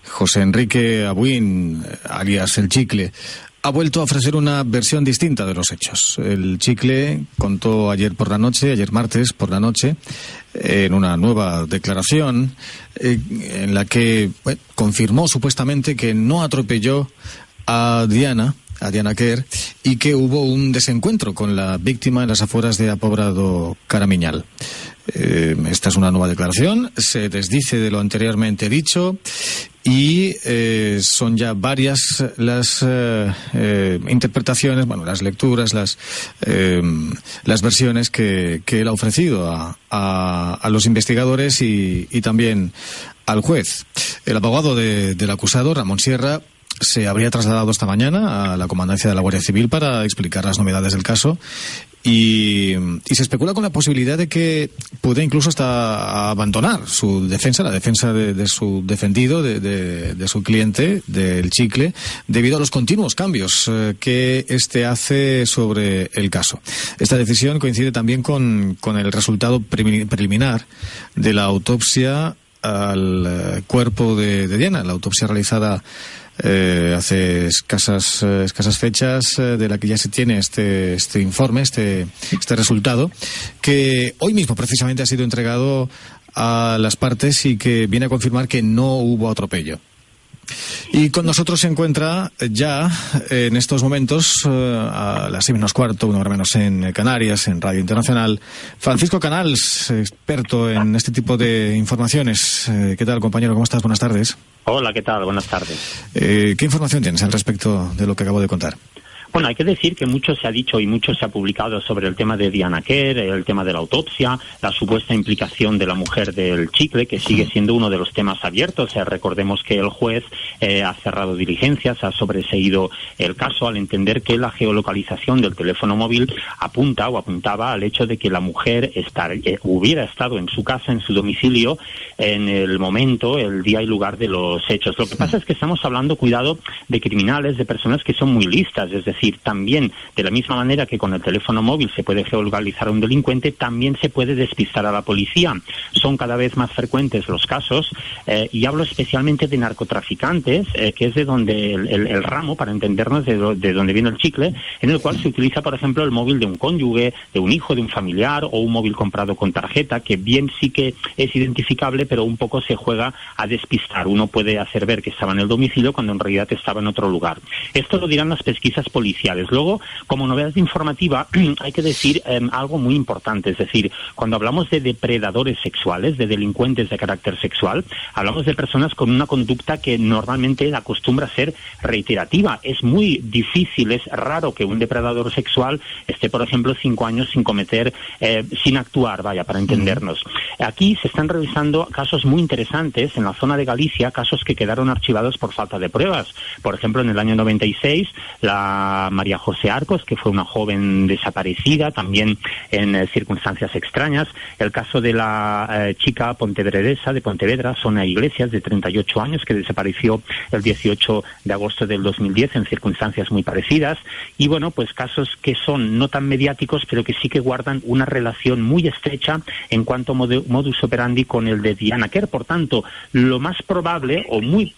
José Enrique Abuin, alias El Chicle, ha vuelto a ofrecer una versión distinta de los hechos. El Chicle contó ayer martes por la noche, en una nueva declaración, en la que confirmó supuestamente que no atropelló a Diana Quer, y que hubo un desencuentro con la víctima en las afueras de Apobrado Caramiñal. Esta es una nueva declaración, se desdice de lo anteriormente dicho y son ya varias las interpretaciones, las lecturas, las versiones que él ha ofrecido a los investigadores y también al juez. El abogado del acusado, Ramón Sierra, se habría trasladado esta mañana a la comandancia de la Guardia Civil para explicar las novedades del caso y se especula con la posibilidad de que pueda incluso hasta abandonar su defensa, la defensa de su defendido, de su cliente, del Chicle, debido a los continuos cambios que este hace sobre el caso. Esta decisión coincide también con el resultado preliminar de la autopsia al cuerpo de Diana, la autopsia realizada hace escasas fechas, de la que ya se tiene este informe, este resultado, que hoy mismo precisamente ha sido entregado a las partes y que viene a confirmar que no hubo atropello. Y con nosotros se encuentra ya en estos momentos, a las 6:15, 1 hora menos en Canarias, en Radio Internacional, Francisco Canals, experto en este tipo de informaciones. ¿Qué tal, compañero? ¿Cómo estás? Buenas tardes. Hola, ¿qué tal? Buenas tardes. ¿Qué información tienes al respecto de lo que acabo de contar? Bueno, hay que decir que mucho se ha dicho y mucho se ha publicado sobre el tema de Diana Quer, el tema de la autopsia, la supuesta implicación de la mujer del Chicle, que sigue siendo uno de los temas abiertos. Recordemos que el juez ha cerrado diligencias, ha sobreseído el caso al entender que la geolocalización del teléfono móvil apuntaba al hecho de que la mujer hubiera estado en su casa, en su domicilio, en el momento, el día y lugar de los hechos. Lo que pasa es que estamos hablando, cuidado, de criminales, de personas que son muy listas, es decir, también de la misma manera que con el teléfono móvil se puede geolocalizar a un delincuente, también se puede despistar a la policía. Son cada vez más frecuentes los casos y hablo especialmente de narcotraficantes, que es de donde el ramo, para entendernos, de donde viene el Chicle, en el cual se utiliza, por ejemplo, el móvil de un cónyuge, de un hijo, de un familiar, o un móvil comprado con tarjeta, que bien sí que es identificable, pero un poco se juega a despistar. Uno puede hacer ver que estaba en el domicilio cuando en realidad estaba en otro lugar. Esto lo dirán las pesquisas policiales. Luego, como novedad informativa, hay que decir algo muy importante, es decir, cuando hablamos de depredadores sexuales, de delincuentes de carácter sexual, hablamos de personas con una conducta que normalmente acostumbra a ser reiterativa. Es muy difícil, es raro que un depredador sexual esté, por ejemplo, 5 años sin actuar, para entendernos. Aquí se están revisando casos muy interesantes en la zona de Galicia, casos que quedaron archivados por falta de pruebas. Por ejemplo, en el año 96, la a María José Arcos, que fue una joven desaparecida, también en circunstancias extrañas. El caso de la chica pontevedresa de Pontevedra, Sonia Iglesias, de 38 años, que desapareció el 18 de agosto del 2010 en circunstancias muy parecidas. Y bueno, pues casos que son no tan mediáticos, pero que sí que guardan una relación muy estrecha en cuanto a modus operandi con el de Diana Quer. Por tanto, lo más probable, o muy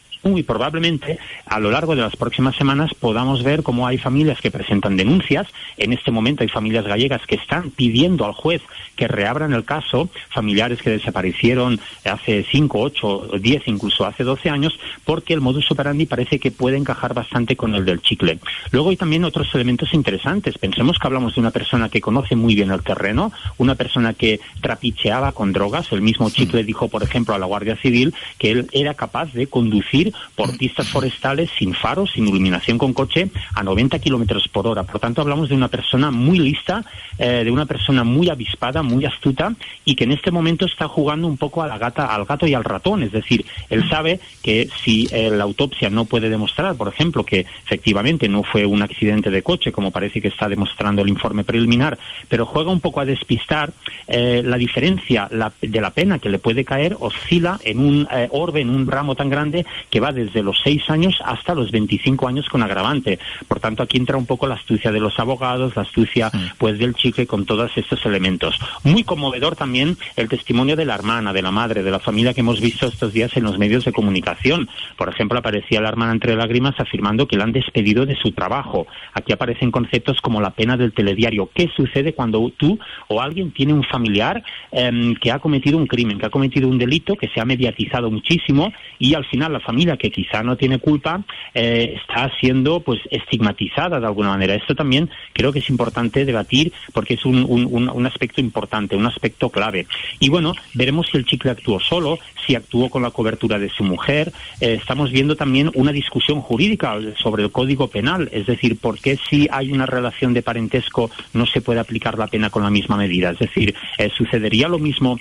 probablemente, a lo largo de las próximas semanas podamos ver cómo hay familias que presentan denuncias. En este momento hay familias gallegas que están pidiendo al juez que reabran el caso, familiares que desaparecieron hace 5, 8, 10, incluso hace 12 años, porque el modus operandi parece que puede encajar bastante con el del chicle. Luego hay también otros elementos interesantes. Pensemos que hablamos de una persona que conoce muy bien el terreno, una persona que trapicheaba con drogas. El mismo Chicle dijo, por ejemplo, a la Guardia Civil que él era capaz de conducir por pistas forestales sin faros, sin iluminación con coche, a 90 kilómetros por hora. Por tanto, hablamos de una persona muy lista, de una persona muy avispada, muy astuta, y que en este momento está jugando un poco al gato y al ratón. Es decir, él sabe que si la autopsia no puede demostrar, por ejemplo, que efectivamente no fue un accidente de coche, como parece que está demostrando el informe preliminar, pero juega un poco a despistar, la diferencia de la pena que le puede caer oscila en un orbe, en un ramo tan grande, que va desde los 6 años hasta los 25 años con agravante. Por tanto, aquí entra un poco la astucia de los abogados, la astucia pues del Chicle con todos estos elementos. Muy conmovedor también el testimonio de la hermana, de la madre, de la familia que hemos visto estos días en los medios de comunicación. Por ejemplo, aparecía la hermana entre lágrimas afirmando que la han despedido de su trabajo. Aquí aparecen conceptos como la pena del telediario. ¿Qué sucede cuando tú o alguien tiene un familiar que ha cometido un crimen, que ha cometido un delito, que se ha mediatizado muchísimo, y al final la familia, que quizá no tiene culpa, está siendo pues estigmatizada de alguna manera? Esto también creo que es importante debatir, porque es un aspecto importante, un aspecto clave. Y bueno, veremos si el Chicle actuó solo, si actuó con la cobertura de su mujer. Estamos viendo también una discusión jurídica sobre el Código Penal, es decir, ¿por qué si hay una relación de parentesco no se puede aplicar la pena con la misma medida? Es decir, ¿sucedería lo mismo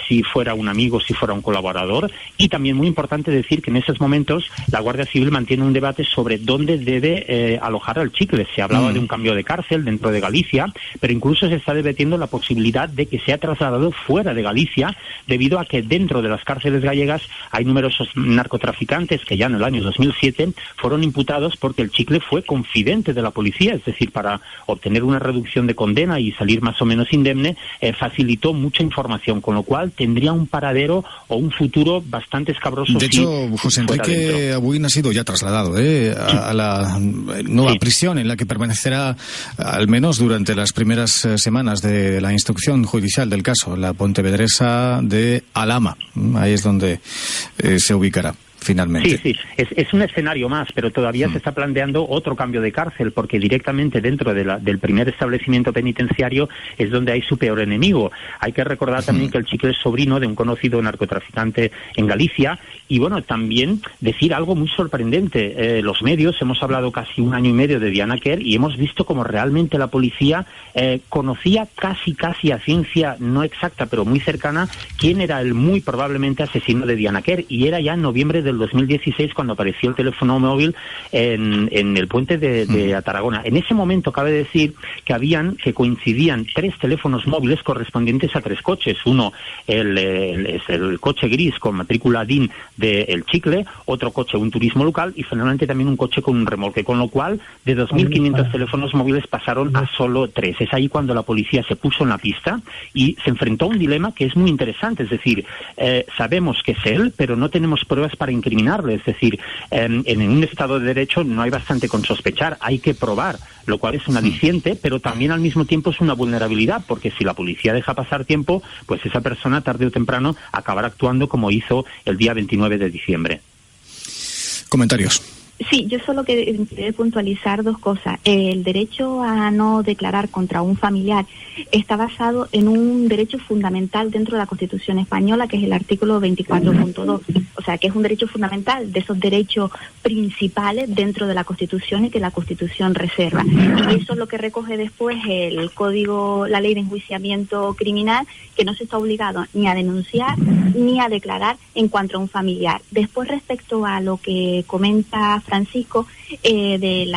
si fuera un amigo, si fuera un colaborador? Y también muy importante decir que en esos momentos la Guardia Civil mantiene un debate sobre dónde debe alojar al Chicle. Se hablaba de un cambio de cárcel dentro de Galicia, pero incluso se está debatiendo la posibilidad de que sea trasladado fuera de Galicia, debido a que dentro de las cárceles gallegas hay numerosos narcotraficantes que ya en el año 2007 fueron imputados porque el Chicle fue confidente de la policía, es decir, para obtener una reducción de condena y salir más o menos indemne, facilitó mucha información, con lo cual tendría un paradero o un futuro bastante escabroso. De hecho, José Enrique Abuin ha sido ya trasladado a la nueva prisión, en la que permanecerá al menos durante las primeras semanas de la instrucción judicial del caso, la pontevedresa de Alhama. Ahí es donde se ubicará finalmente. Sí, es un escenario más, pero todavía se está planteando otro cambio de cárcel, porque directamente dentro del primer establecimiento penitenciario es donde hay su peor enemigo. Hay que recordar también que el Chicle es sobrino de un conocido narcotraficante en Galicia, y bueno, también decir algo muy sorprendente. Los medios, hemos hablado casi 1 año y medio de Diana Quer, y hemos visto como realmente la policía conocía casi a ciencia no exacta, pero muy cercana, quién era el muy probablemente asesino de Diana Quer, y era ya en noviembre del 2016 cuando apareció el teléfono móvil en el puente de Tarragona. En ese momento cabe decir que coincidían 3 teléfonos móviles correspondientes a 3 coches. Uno, el coche gris con matrícula DIN del Chicle, otro coche, un turismo local, y finalmente también un coche con un remolque, con lo cual de 2.500 teléfonos móviles pasaron a solo 3. Es ahí cuando la policía se puso en la pista y se enfrentó a un dilema que es muy interesante. Es decir, sabemos que es él, pero no tenemos pruebas para incriminarle. Es decir, en un Estado de Derecho no hay bastante con sospechar, hay que probar, lo cual es un aliciente, pero también al mismo tiempo es una vulnerabilidad, porque si la policía deja pasar tiempo, pues esa persona tarde o temprano acabará actuando como hizo el día 29 de diciembre. Comentarios. Sí, yo solo quería puntualizar 2 cosas. El derecho a no declarar contra un familiar está basado en un derecho fundamental dentro de la Constitución española, que es el artículo 24.2. O sea, que es un derecho fundamental, de esos derechos principales dentro de la Constitución y que la Constitución reserva. Y eso es lo que recoge después el Código, la Ley de Enjuiciamiento Criminal, que no se está obligado ni a denunciar ni a declarar en cuanto a un familiar. Después, respecto a lo que comenta Francisco, el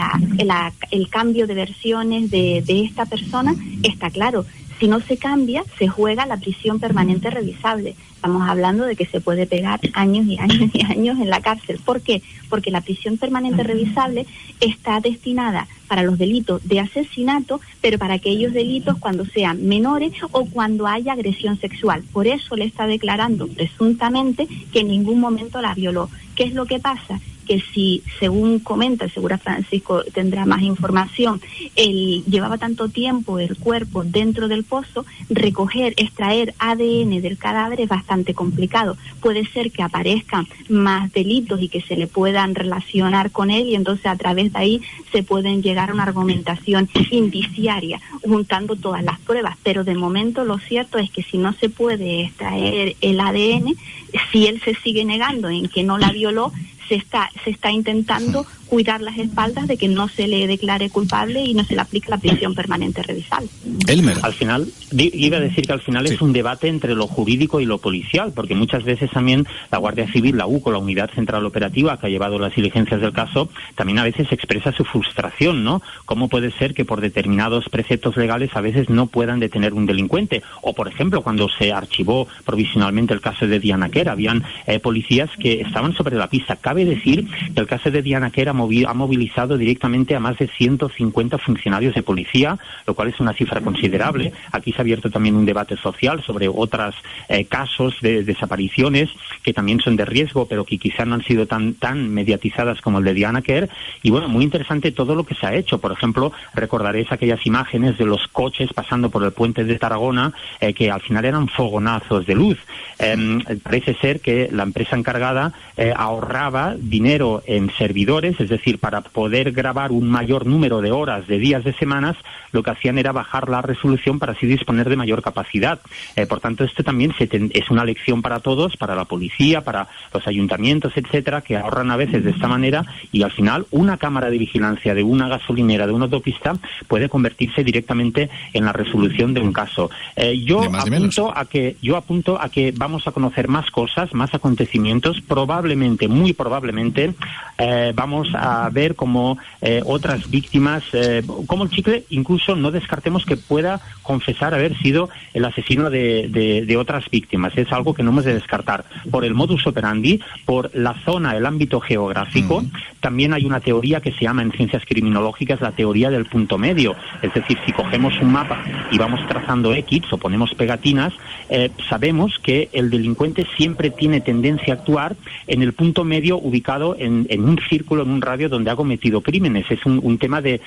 cambio de versiones de esta persona, está claro. Si no se cambia, se juega la prisión permanente revisable. Estamos hablando de que se puede pegar años y años y años en la cárcel. ¿Por qué? Porque la prisión permanente revisable está destinada para los delitos de asesinato, pero para aquellos delitos cuando sean menores o cuando haya agresión sexual. Por eso le está declarando presuntamente que en ningún momento la violó. ¿Qué es lo que pasa? Que si, según comenta, seguro Francisco tendrá más información, él llevaba tanto tiempo el cuerpo dentro del pozo, extraer ADN del cadáver es bastante complicado. Puede ser que aparezcan más delitos y que se le puedan relacionar con él, y entonces a través de ahí se pueden llegar a una argumentación indiciaria, juntando todas las pruebas. Pero de momento lo cierto es que si no se puede extraer el ADN, si él se sigue negando en que no la violó, se está intentando cuidar las espaldas de que no se le declare culpable y no se le aplique la prisión permanente revisable. Elmer. Al final, iba a decir que al final es un debate entre lo jurídico y lo policial, porque muchas veces también la Guardia Civil, la UCO, la Unidad Central Operativa, que ha llevado las diligencias del caso, también a veces expresa su frustración, ¿no? ¿Cómo puede ser que por determinados preceptos legales a veces no puedan detener un delincuente? O, por ejemplo, cuando se archivó provisionalmente el caso de Diana Quer, habían policías que estaban sobre la pista. Cabe decir que el caso de Diana Quer ha movilizado directamente a más de 150 funcionarios de policía, lo cual es una cifra considerable. Aquí se ha abierto también un debate social sobre otros casos de desapariciones que también son de riesgo, pero que quizá no han sido tan mediatizadas como el de Diana Quer. Y bueno, muy interesante todo lo que se ha hecho. Por ejemplo, recordaréis aquellas imágenes de los coches pasando por el puente de Tarragona, que al final eran fogonazos de luz. Parece ser que la empresa encargada ahorraba dinero en servidores, es decir, para poder grabar un mayor número de horas, de días, de semanas, lo que hacían era bajar la resolución para así disponer de mayor capacidad. Por tanto, esto también es una lección para todos, para la policía, para los ayuntamientos, etcétera, que ahorran a veces de esta manera, y al final una cámara de vigilancia de una gasolinera, de una autopista, puede convertirse directamente en la resolución de un caso. Yo apunto a que vamos a conocer más cosas, más acontecimientos, probablemente, muy probablemente, vamos a ver como otras víctimas, como el Chicle, incluso no descartemos que pueda confesar haber sido el asesino de otras víctimas. Es algo que no hemos de descartar. Por el modus operandi, por la zona, el ámbito geográfico, también hay una teoría que se llama en ciencias criminológicas la teoría del punto medio. Es decir, si cogemos un mapa y vamos trazando X o ponemos pegatinas, sabemos que el delincuente siempre tiene tendencia a actuar en el punto medio ubicado en un círculo, en un radio donde ha cometido crímenes. Es un tema de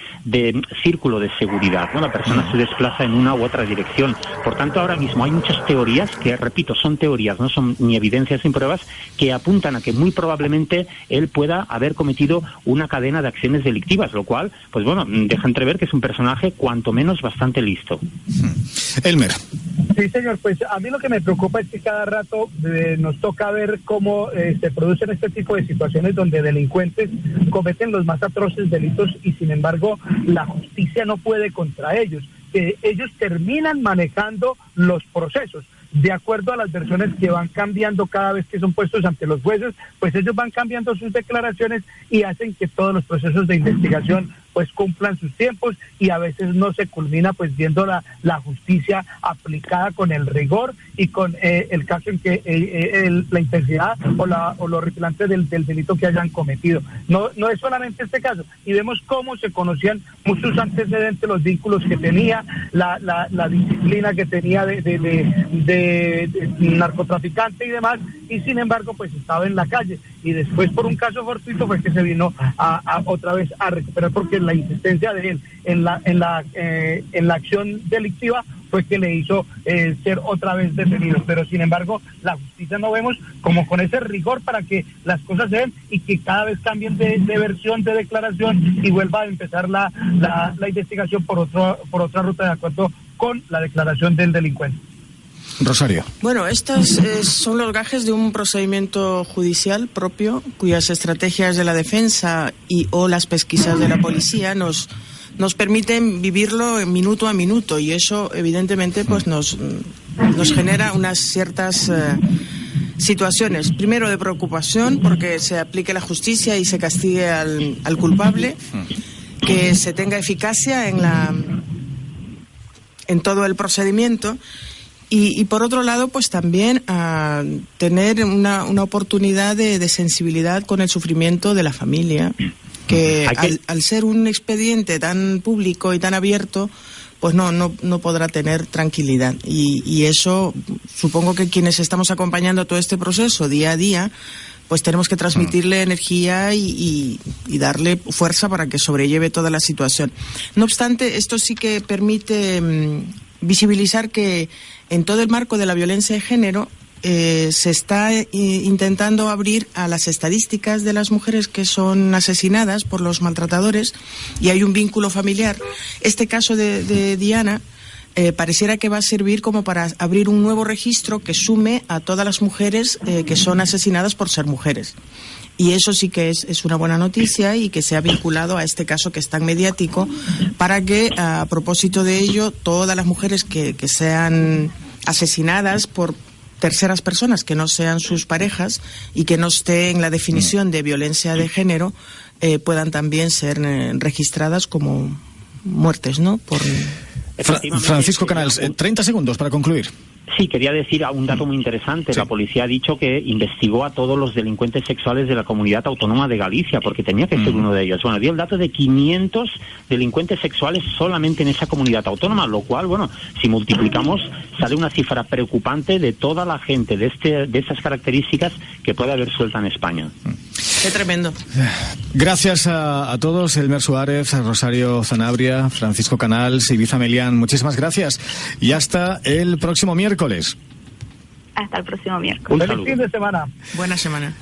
círculo de seguridad, ¿no? La persona se desplaza en una u otra dirección. Por tanto, ahora mismo hay muchas teorías que, repito, son teorías, no son ni evidencias ni pruebas, que apuntan a que muy probablemente él pueda haber cometido una cadena de acciones delictivas, lo cual, pues bueno, deja entrever que es un personaje cuanto menos bastante listo. Elmer. Sí, señor, pues a mí lo que me preocupa es que cada rato nos toca ver cómo se producen este tipo de situaciones donde delincuentes cometen los más atroces delitos y sin embargo la justicia no puede contra ellos. Ellos terminan manejando los procesos. De acuerdo a las versiones que van cambiando cada vez que son puestos ante los jueces, pues ellos van cambiando sus declaraciones y hacen que todos los procesos de investigación pues cumplan sus tiempos y a veces no se culmina pues viendo la justicia aplicada con el rigor y con el caso en que la intensidad o lo horripilante del delito que hayan cometido. No es solamente este caso, y vemos cómo se conocían muchos antecedentes, los vínculos que tenía, la disciplina que tenía de narcotraficante y demás, y sin embargo pues estaba en la calle, y después por un caso fortuito fue que se vino a otra vez a recuperar, porque la insistencia de él en la acción delictiva fue que le hizo ser otra vez detenido. Pero sin embargo la justicia no vemos como con ese rigor para que las cosas se den y que cada vez cambien de versión, de declaración, y vuelva a empezar la investigación por otra ruta de acuerdo con la declaración del delincuente. Rosario. Bueno, estos son los gajes de un procedimiento judicial propio, cuyas estrategias de la defensa o las pesquisas de la policía nos permiten vivirlo minuto a minuto, y eso evidentemente pues nos genera unas ciertas situaciones, primero de preocupación porque se aplique la justicia y se castigue al culpable, que se tenga eficacia en todo el procedimiento. Y por otro lado, pues también tener una oportunidad de sensibilidad con el sufrimiento de la familia, que al ser un expediente tan público y tan abierto, pues no podrá tener tranquilidad. Y eso, supongo que quienes estamos acompañando todo este proceso día a día, pues tenemos que transmitirle energía y darle fuerza para que sobrelleve toda la situación. No obstante, esto sí que permite visibilizar que en todo el marco de la violencia de género se está intentando abrir a las estadísticas de las mujeres que son asesinadas por los maltratadores y hay un vínculo familiar. Este caso de Diana pareciera que va a servir como para abrir un nuevo registro que sume a todas las mujeres que son asesinadas por ser mujeres. Y eso sí que es una buena noticia y que se ha vinculado a este caso que es tan mediático para que, a propósito de ello, todas las mujeres que sean asesinadas por terceras personas que no sean sus parejas y que no esté en la definición de violencia de género puedan también ser registradas como muertes, ¿no? Francisco Canals, 30 segundos para concluir. Sí, quería decir un dato muy interesante. Sí. La policía ha dicho que investigó a todos los delincuentes sexuales de la Comunidad Autónoma de Galicia, porque tenía que ser uno de ellos. Bueno, dio el dato de 500 delincuentes sexuales solamente en esa comunidad autónoma, lo cual, bueno, si multiplicamos, sale una cifra preocupante de toda la gente de esas características que puede haber suelta en España. Qué tremendo. Gracias a todos, Elmer Suárez, Rosario Zanabria, Francisco Canals, Ibiza Melián, muchísimas gracias. Y hasta el próximo miércoles. Hasta el próximo miércoles. Feliz fin de semana. Buena semana.